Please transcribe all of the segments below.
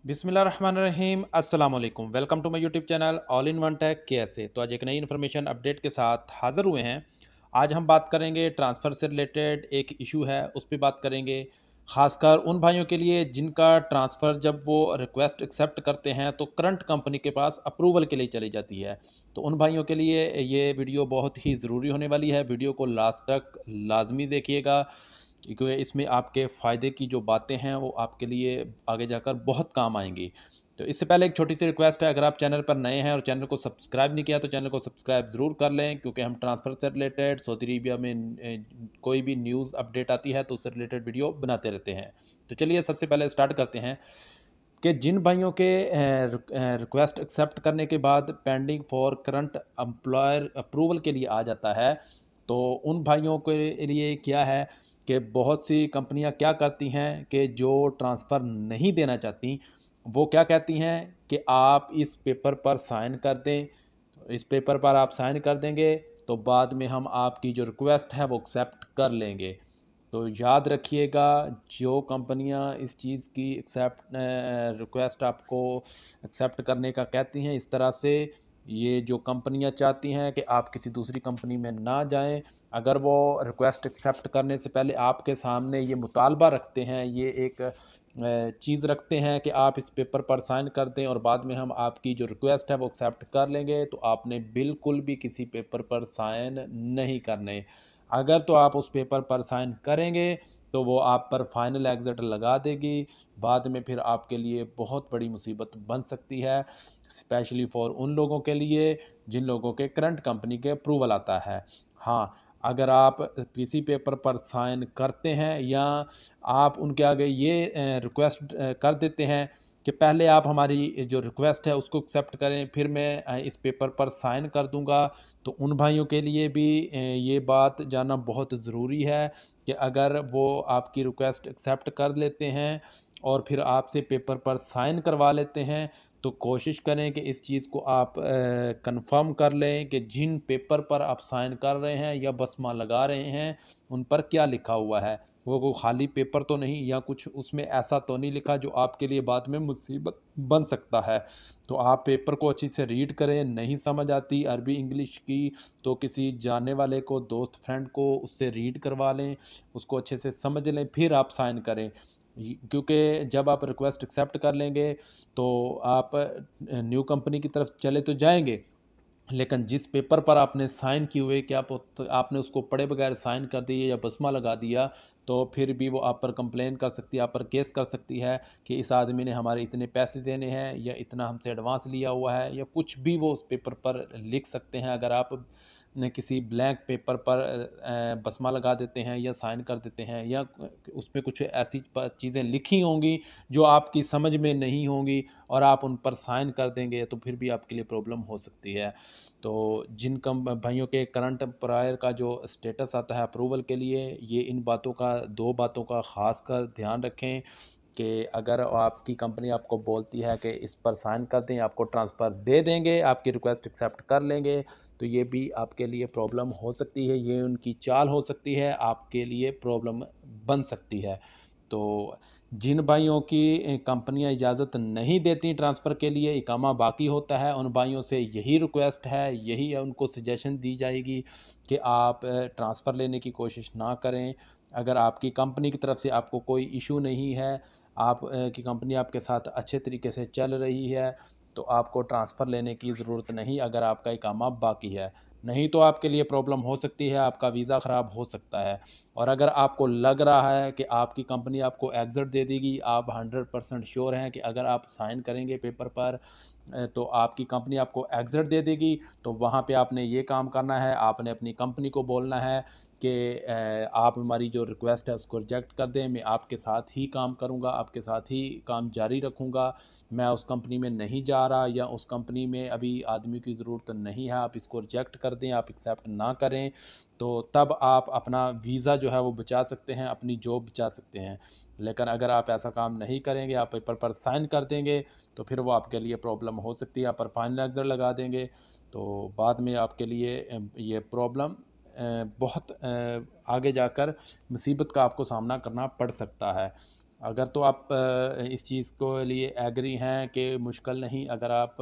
बिस्मिल्लाहिर्रहमानिर्रहीम अस्सलाम वालेकुम। Welcome to my YouTube channel all in one tech कैसे। तो आज एक नई इन्फॉर्मेशन अपडेट के साथ हाज़िर हुए हैं। आज हम बात करेंगे ट्रांसफ़र से रिलेटेड एक इशू है, उस पे बात करेंगे। ख़ासकर उन भाइयों के लिए जिनका ट्रांसफ़र जब वो रिक्वेस्ट एक्सेप्ट करते हैं तो करंट कंपनी के पास अप्रूवल के लिए चली जाती है। तो उन भाइयों के लिए ये वीडियो बहुत ही ज़रूरी होने वाली है। वीडियो को लास्ट तक लाज़मी देखिएगा, क्योंकि इसमें आपके फ़ायदे की जो बातें हैं वो आपके लिए आगे जाकर बहुत काम आएँगी। तो इससे पहले एक छोटी-सी रिक्वेस्ट है, अगर आप चैनल पर नए हैं और चैनल को सब्सक्राइब नहीं किया तो चैनल को सब्सक्राइब ज़रूर कर लें, क्योंकि हम ट्रांसफ़र से रिलेटेड सऊदी अरेबिया में कोई भी न्यूज़ अपडेट आती है तो उससे रिलेटेड वीडियो बनाते रहते हैं। तो चलिए सबसे पहले स्टार्ट करते हैं कि जिन भाइयों के रिक्वेस्ट एक्सेप्ट करने के बाद pending for current employer approval के लिए आ जाता है, तो उन भाइयों के लिए क्या है कि बहुत सी कंपनियां क्या करती हैं कि जो ट्रांसफ़र नहीं देना चाहती, वो क्या कहती हैं कि आप इस पेपर पर साइन कर दें। तो इस पेपर पर आप साइन कर देंगे तो बाद में हम आपकी जो रिक्वेस्ट है वो एक्सेप्ट कर लेंगे। तो याद रखिएगा, जो कंपनियां इस चीज़ की रिक्वेस्ट आपको एक्सेप्ट करने का कहती हैं इस तरह से, ये जो कंपनियां चाहती हैं कि आप किसी दूसरी कंपनी में ना जाएं। अगर वो रिक्वेस्ट एक्सेप्ट करने से पहले आपके सामने ये मुतालबा रखते हैं, ये एक चीज़ रखते हैं कि आप इस पेपर पर साइन कर दें और बाद में हम आपकी जो रिक्वेस्ट है वो एक्सेप्ट कर लेंगे, तो आपने बिल्कुल भी किसी पेपर पर साइन नहीं करने। अगर तो आप उस पेपर पर साइन करेंगे तो वो आप पर फाइनल एग्जिट लगा देगी, बाद में फिर आपके लिए बहुत बड़ी मुसीबत बन सकती है, स्पेशली फॉर उन लोगों के लिए जिन लोगों के करंट कंपनी के अप्रूवल आता है। हाँ, अगर आप किसी पेपर पर साइन करते हैं या आप उनके आगे ये रिक्वेस्ट कर देते हैं कि पहले आप हमारी जो रिक्वेस्ट है उसको एक्सेप्ट करें, फिर मैं इस पेपर पर साइन कर दूंगा, तो उन भाइयों के लिए भी ये बात जानना बहुत ज़रूरी है कि अगर वो आपकी रिक्वेस्ट एक्सेप्ट कर लेते हैं और फिर आपसे पेपर पर साइन करवा लेते हैं, तो कोशिश करें कि इस चीज़ को आप कंफर्म कर लें कि जिन पेपर पर आप साइन कर रहे हैं या बसमा लगा रहे हैं उन पर क्या लिखा हुआ है। वो खाली पेपर तो नहीं, या कुछ उसमें ऐसा तो नहीं लिखा जो आपके लिए बाद में मुसीबत बन सकता है। तो आप पेपर को अच्छी से रीड करें। नहीं समझ आती अरबी इंग्लिश की तो किसी जानने वाले को, दोस्त फ्रेंड को, उससे रीड करवा लें, उसको अच्छे से समझ लें, फिर आप साइन करें। क्योंकि जब आप रिक्वेस्ट एक्सेप्ट कर लेंगे तो आप न्यू कंपनी की तरफ चले तो जाएंगे, लेकिन जिस पेपर पर आपने साइन किए हुए, कि आपने उसको पढ़े बगैर साइन कर दिए या बसमा लगा दिया, तो फिर भी वो आप पर कंप्लेन कर सकती है, आप पर केस कर सकती है कि इस आदमी ने हमारे इतने पैसे देने हैं या इतना हमसे एडवांस लिया हुआ है, या कुछ भी वो उस पेपर पर लिख सकते हैं। अगर आप किसी ब्लैंक पेपर पर बसमा लगा देते हैं या साइन कर देते हैं, या उसमें कुछ ऐसी चीज़ें लिखी होंगी जो आपकी समझ में नहीं होंगी और आप उन पर साइन कर देंगे, तो फिर भी आपके लिए प्रॉब्लम हो सकती है। तो जिन कम भाइयों के करंट एम्प्लॉयर का जो स्टेटस आता है अप्रूवल के लिए, ये इन बातों का, दो बातों का ख़ास कर ध्यान रखें कि अगर आपकी कंपनी आपको बोलती है कि इस पर साइन कर दें, आपको ट्रांसफ़र दे देंगे, आपकी रिक्वेस्ट एक्सेप्ट कर लेंगे, तो ये भी आपके लिए प्रॉब्लम हो सकती है, ये उनकी चाल हो सकती है, आपके लिए प्रॉब्लम बन सकती है। तो जिन भाइयों की कंपनियां इजाज़त नहीं देती ट्रांसफ़र के लिए, इकामा बाकी होता है, उन भाइयों से यही रिक्वेस्ट है, यही उनको सजेशन दी जाएगी कि आप ट्रांसफ़र लेने की कोशिश ना करें। अगर आपकी कंपनी की तरफ से आपको कोई इशू नहीं है, आप की कंपनी आपके साथ अच्छे तरीके से चल रही है, तो आपको ट्रांसफ़र लेने की ज़रूरत नहीं अगर आपका इकामा बाकी है। नहीं तो आपके लिए प्रॉब्लम हो सकती है, आपका वीज़ा ख़राब हो सकता है। और अगर आपको लग रहा है कि आपकी कंपनी आपको एग्ज़िट दे देगी, आप 100% श्योर हैं कि अगर आप साइन करेंगे पेपर पर तो आपकी कंपनी आपको एग्ज़िट दे देगी, तो वहाँ पे आपने ये काम करना है, आपने अपनी कंपनी को बोलना है कि आप हमारी जो रिक्वेस्ट है उसको रिजेक्ट कर दें, मैं आपके साथ ही काम करूँगा, आपके साथ ही काम जारी रखूँगा, मैं उस कंपनी में नहीं जा रहा, या उस कंपनी में अभी आदमी की ज़रूरत नहीं है, आप इसको रिजेक्ट कर दें, आप एक्सेप्ट ना करें। तो तब आप अपना वीज़ा जो है वो बचा सकते हैं, अपनी जॉब बचा सकते हैं। लेकिन अगर आप ऐसा काम नहीं करेंगे, आप पेपर पर साइन कर देंगे, तो फिर वो आपके लिए प्रॉब्लम हो सकती है, आप पर फाइनल एग्ज़िट लगा देंगे, तो बाद में आपके लिए ये प्रॉब्लम बहुत आगे जाकर मुसीबत का आपको सामना करना पड़ सकता है। अगर तो आप इस चीज़ को लिए एग्री हैं कि मुश्किल नहीं, अगर आप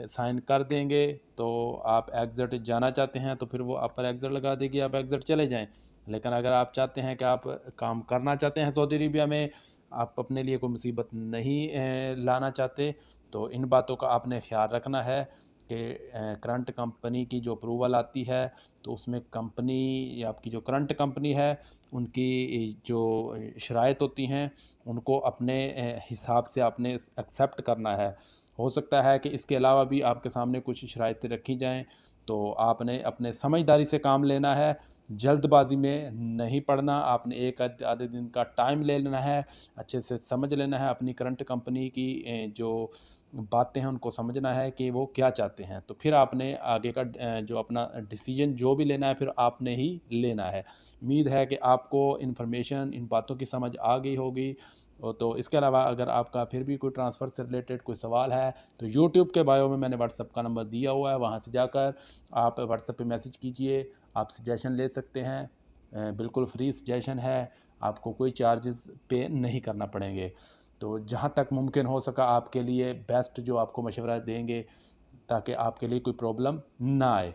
साइन कर देंगे तो आप एग्ज़िट जाना चाहते हैं तो फिर वो आप पर एग्ज़िट लगा देगी, आप एग्ज़िट चले जाएँ। लेकिन अगर आप चाहते हैं कि आप काम करना चाहते हैं सऊदी अरेबिया में, आप अपने लिए कोई मुसीबत नहीं लाना चाहते, तो इन बातों का आपने ख़्याल रखना है कि करंट कंपनी की जो अप्रूवल आती है, तो उसमें कंपनी या आपकी जो करंट कंपनी है, उनकी जो शराइत होती हैं, उनको अपने हिसाब से आपने एक्सेप्ट करना है। हो सकता है कि इसके अलावा भी आपके सामने कुछ शराइतें रखी जाएँ, तो आपने अपने समझदारी से काम लेना है, जल्दबाज़ी में नहीं पड़ना। आपने 1 आधे दिन का टाइम ले लेना है, अच्छे से समझ लेना है अपनी करंट कंपनी की जो बातें हैं उनको समझना है कि वो क्या चाहते हैं। तो फिर आपने आगे का जो अपना डिसीज़न जो भी लेना है फिर आपने ही लेना है। उम्मीद है कि आपको इन्फॉर्मेशन इन बातों की समझ आ गई होगी। तो इसके अलावा अगर आपका फिर भी कोई ट्रांसफ़र से रिलेटेड कोई सवाल है, तो यूट्यूब के बायो में मैंने व्हाट्सएप का नंबर दिया हुआ है, वहाँ से जाकर आप व्हाट्सएप पे मैसेज कीजिए, आप सजेशन ले सकते हैं। बिल्कुल फ्री सजेशन है, आपको कोई चार्जेस पे नहीं करना पड़ेंगे। तो जहाँ तक मुमकिन हो सका आपके लिए बेस्ट जो आपको मशवरा देंगे, ताकि आपके लिए कोई प्रॉब्लम ना आए।